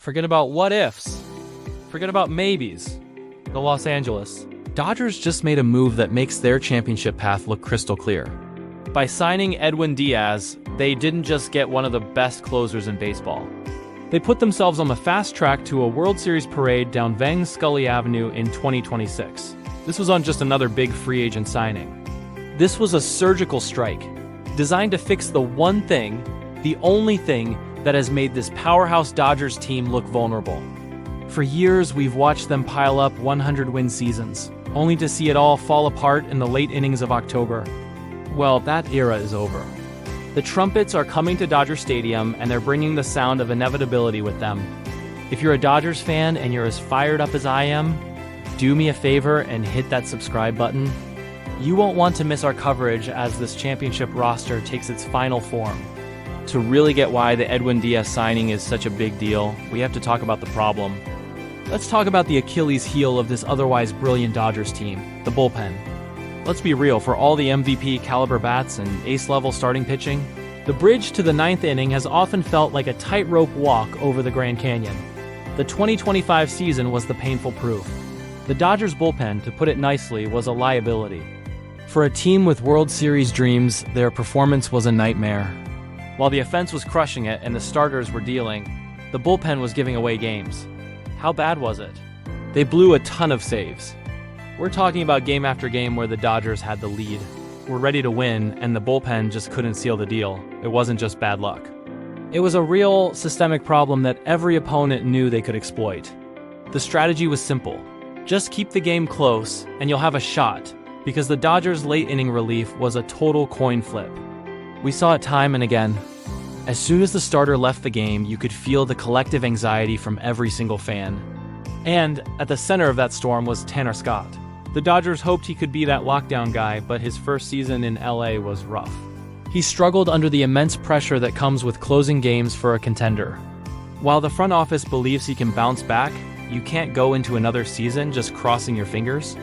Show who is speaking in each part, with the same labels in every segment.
Speaker 1: Forget about what ifs. Forget about maybes. The Los Angeles Dodgers just made a move that makes their championship path look crystal clear. By signing Edwin Díaz, they didn't just get one of the best closers in baseball. They put themselves on the fast track to a World Series parade down Vang Scully Avenue in 2026. This was on just another big free agent signing. This was a surgical strike, designed to fix the one thing, the only thing, that has made this powerhouse Dodgers team look vulnerable. For years, we've watched them pile up 100-win seasons, only to see it all fall apart in the late innings of October. Well, that era is over. The trumpets are coming to Dodger Stadium, and they're bringing the sound of inevitability with them. If you're a Dodgers fan and you're as fired up as I am, do me a favor and hit that subscribe button. You won't want to miss our coverage as this championship roster takes its final form. To really get why the Edwin Díaz signing is such a big deal, we have to talk about the problem. Let's talk about the Achilles heel of this otherwise brilliant Dodgers team, the bullpen. Let's be real, for all the MVP caliber bats and ace-level starting pitching, the bridge to the ninth inning has often felt like a tightrope walk over the Grand Canyon. The 2025 season was the painful proof. The Dodgers bullpen, to put it nicely, was a liability. For a team with World Series dreams, their performance was a nightmare. While the offense was crushing it and the starters were dealing, the bullpen was giving away games. How bad was it? They blew a ton of saves. We're talking about game after game where the Dodgers had the lead, were ready to win, and the bullpen just couldn't seal the deal. It wasn't just bad luck. It was a real systemic problem that every opponent knew they could exploit. The strategy was simple. Just keep the game close, and you'll have a shot, because the Dodgers' late inning relief was a total coin flip. We saw it time and again. As soon as the starter left the game, you could feel the collective anxiety from every single fan. And at the center of that storm was Tanner Scott. The Dodgers hoped he could be that lockdown guy, but his first season in LA was rough. He struggled under the immense pressure that comes with closing games for a contender. While the front office believes he can bounce back, you can't go into another season just crossing your fingers.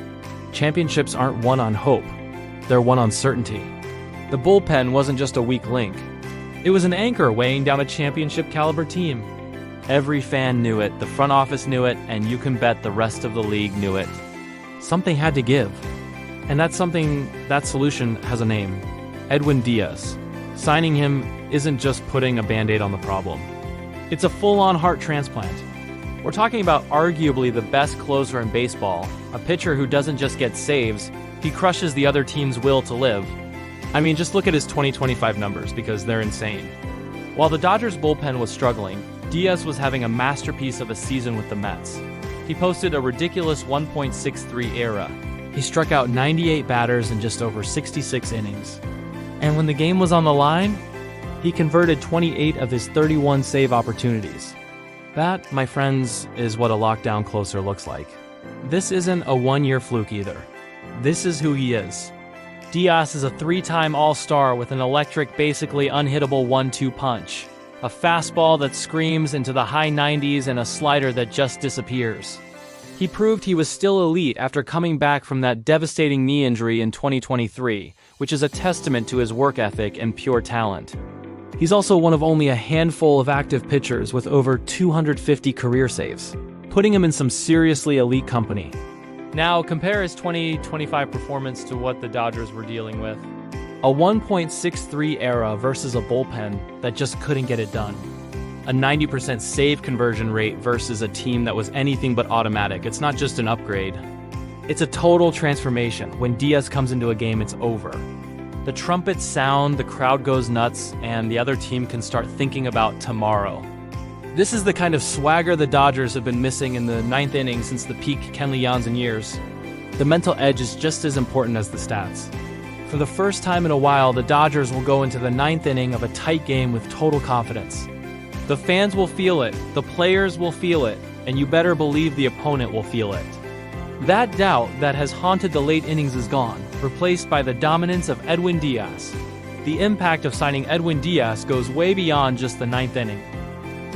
Speaker 1: Championships aren't won on hope. They're won on certainty. The bullpen wasn't just a weak link. It was an anchor weighing down a championship-caliber team. Every fan knew it, the front office knew it, and you can bet the rest of the league knew it. Something had to give. And that solution has a name. Edwin Díaz. Signing him isn't just putting a Band-Aid on the problem. It's a full-on heart transplant. We're talking about arguably the best closer in baseball, a pitcher who doesn't just get saves, he crushes the other team's will to live. I mean, just look at his 2025 numbers, because they're insane. While the Dodgers bullpen was struggling, Diaz was having a masterpiece of a season with the Mets. He posted a ridiculous 1.63 ERA. He struck out 98 batters in just over 66 innings. And when the game was on the line, he converted 28 of his 31 save opportunities. That, my friends, is what a lockdown closer looks like. This isn't a one-year fluke either. This is who he is. Diaz is a three-time All-Star with an electric, basically unhittable 1-2 punch. A fastball that screams into the high 90s and a slider that just disappears. He proved he was still elite after coming back from that devastating knee injury in 2023, which is a testament to his work ethic and pure talent. He's also one of only a handful of active pitchers with over 250 career saves, putting him in some seriously elite company. Now, compare his 2025 performance to what the Dodgers were dealing with. A 1.63 ERA versus a bullpen that just couldn't get it done. A 90% save conversion rate versus a team that was anything but automatic. It's not just an upgrade. It's a total transformation. When Diaz comes into a game, it's over. The trumpets sound, the crowd goes nuts, and the other team can start thinking about tomorrow. This is the kind of swagger the Dodgers have been missing in the ninth inning since the peak Kenley Jansen years. The mental edge is just as important as the stats. For the first time in a while, the Dodgers will go into the ninth inning of a tight game with total confidence. The fans will feel it, the players will feel it, and you better believe the opponent will feel it. That doubt that has haunted the late innings is gone, replaced by the dominance of Edwin Díaz. The impact of signing Edwin Díaz goes way beyond just the ninth inning.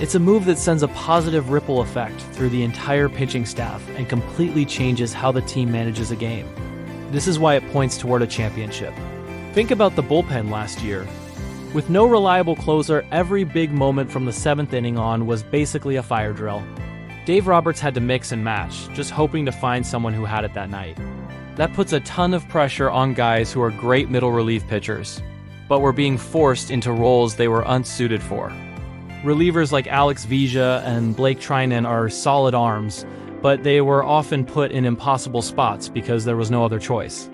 Speaker 1: It's a move that sends a positive ripple effect through the entire pitching staff and completely changes how the team manages a game. This is why it points toward a championship. Think about the bullpen last year. With no reliable closer, every big moment from the 7th inning on was basically a fire drill. Dave Roberts had to mix and match, just hoping to find someone who had it that night. That puts a ton of pressure on guys who are great middle relief pitchers, but were being forced into roles they were unsuited for. Relievers like Alex Vija and Blake Trinan are solid arms, but they were often put in impossible spots because there was no other choice.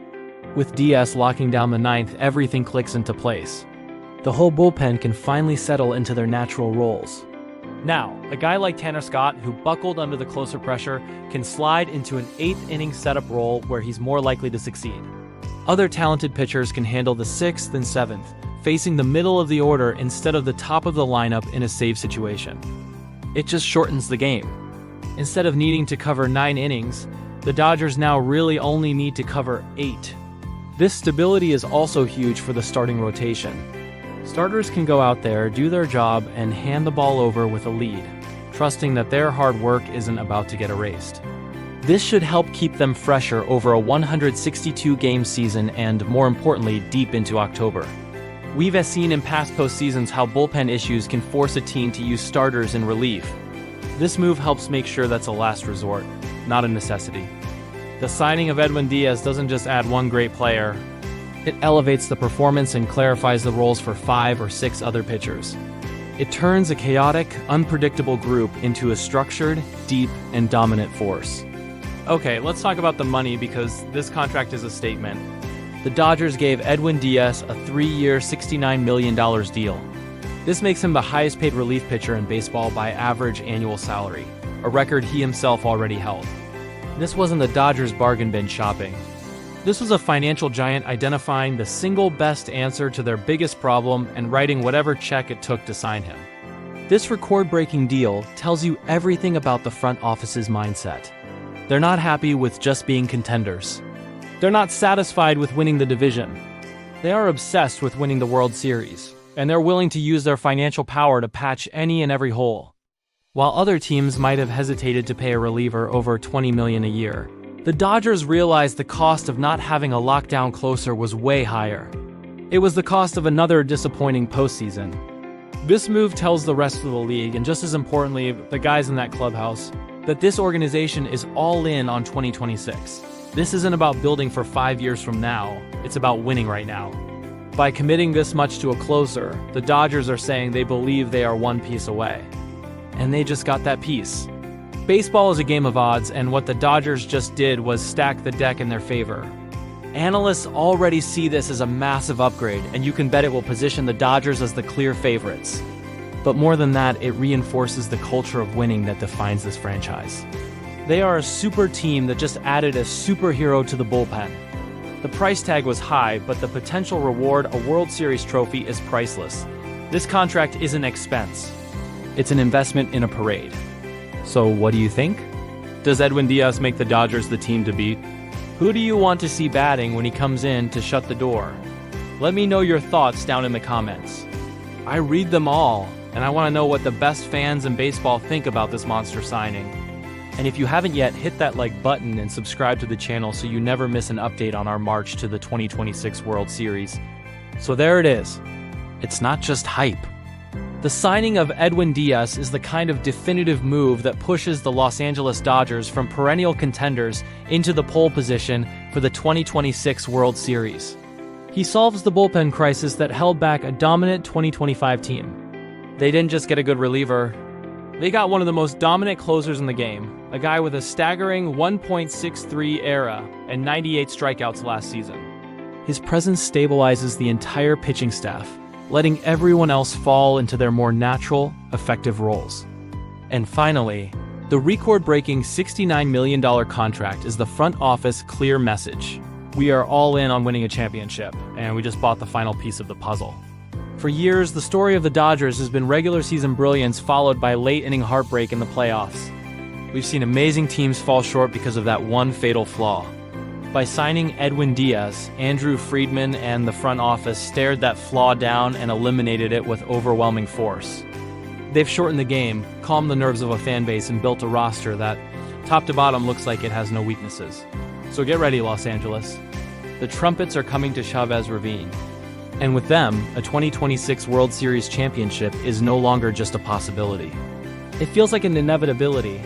Speaker 1: With Diaz locking down the 9th, everything clicks into place. The whole bullpen can finally settle into their natural roles. Now, a guy like Tanner Scott, who buckled under the closer pressure, can slide into an 8th inning setup role where he's more likely to succeed. Other talented pitchers can handle the 6th and 7th, facing the middle of the order instead of the top of the lineup in a save situation. It just shortens the game. Instead of needing to cover 9 innings, the Dodgers now really only need to cover 8. This stability is also huge for the starting rotation. Starters can go out there, do their job, and hand the ball over with a lead, trusting that their hard work isn't about to get erased. This should help keep them fresher over a 162-game season and, more importantly, deep into October. We've seen in past postseasons how bullpen issues can force a team to use starters in relief. This move helps make sure that's a last resort, not a necessity. The signing of Edwin Díaz doesn't just add one great player. It elevates the performance and clarifies the roles for 5 or 6 other pitchers. It turns a chaotic, unpredictable group into a structured, deep, and dominant force. Okay, let's talk about the money because this contract is a statement. The Dodgers gave Edwin Díaz a 3-year, $69 million deal. This makes him the highest-paid relief pitcher in baseball by average annual salary, a record he himself already held. This wasn't the Dodgers' bargain bin shopping. This was a financial giant identifying the single best answer to their biggest problem and writing whatever check it took to sign him. This record-breaking deal tells you everything about the front office's mindset. They're not happy with just being contenders. They're not satisfied with winning the division. They are obsessed with winning the World Series, and they're willing to use their financial power to patch any and every hole. While other teams might have hesitated to pay a reliever over $20 million a year, the Dodgers realized the cost of not having a lockdown closer was way higher. It was the cost of another disappointing postseason. This move tells the rest of the league, and just as importantly, the guys in that clubhouse, that this organization is all in on 2026. This isn't about building for 5 years from now, it's about winning right now. By committing this much to a closer, the Dodgers are saying they believe they are one piece away. And they just got that piece. Baseball is a game of odds, and what the Dodgers just did was stack the deck in their favor. Analysts already see this as a massive upgrade, and you can bet it will position the Dodgers as the clear favorites. But more than that, it reinforces the culture of winning that defines this franchise. They are a super team that just added a superhero to the bullpen. The price tag was high, but the potential reward, a World Series trophy, is priceless. This contract is an expense. It's an investment in a parade. So what do you think? Does Edwin Díaz make the Dodgers the team to beat? Who do you want to see batting when he comes in to shut the door? Let me know your thoughts down in the comments. I read them all, and I want to know what the best fans in baseball think about this monster signing. And if you haven't yet, hit that like button and subscribe to the channel so you never miss an update on our march to the 2026 World Series. So there it is. It's not just hype. The signing of Edwin Díaz is the kind of definitive move that pushes the Los Angeles Dodgers from perennial contenders into the pole position for the 2026 World Series. He solves the bullpen crisis that held back a dominant 2025 team. They didn't just get a good reliever. They got one of the most dominant closers in the game, a guy with a staggering 1.63 ERA and 98 strikeouts last season. His presence stabilizes the entire pitching staff, letting everyone else fall into their more natural, effective roles. And finally, the record-breaking $69 million contract is the front office clear message. We are all in on winning a championship, and we just bought the final piece of the puzzle. For years, the story of the Dodgers has been regular season brilliance followed by late-inning heartbreak in the playoffs. We've seen amazing teams fall short because of that one fatal flaw. By signing Edwin Díaz, Andrew Friedman and the front office stared that flaw down and eliminated it with overwhelming force. They've shortened the game, calmed the nerves of a fan base, and built a roster that, top to bottom, looks like it has no weaknesses. So get ready, Los Angeles. The trumpets are coming to Chavez Ravine. And with them, a 2026 World Series championship is no longer just a possibility.
Speaker 2: It feels like an inevitability.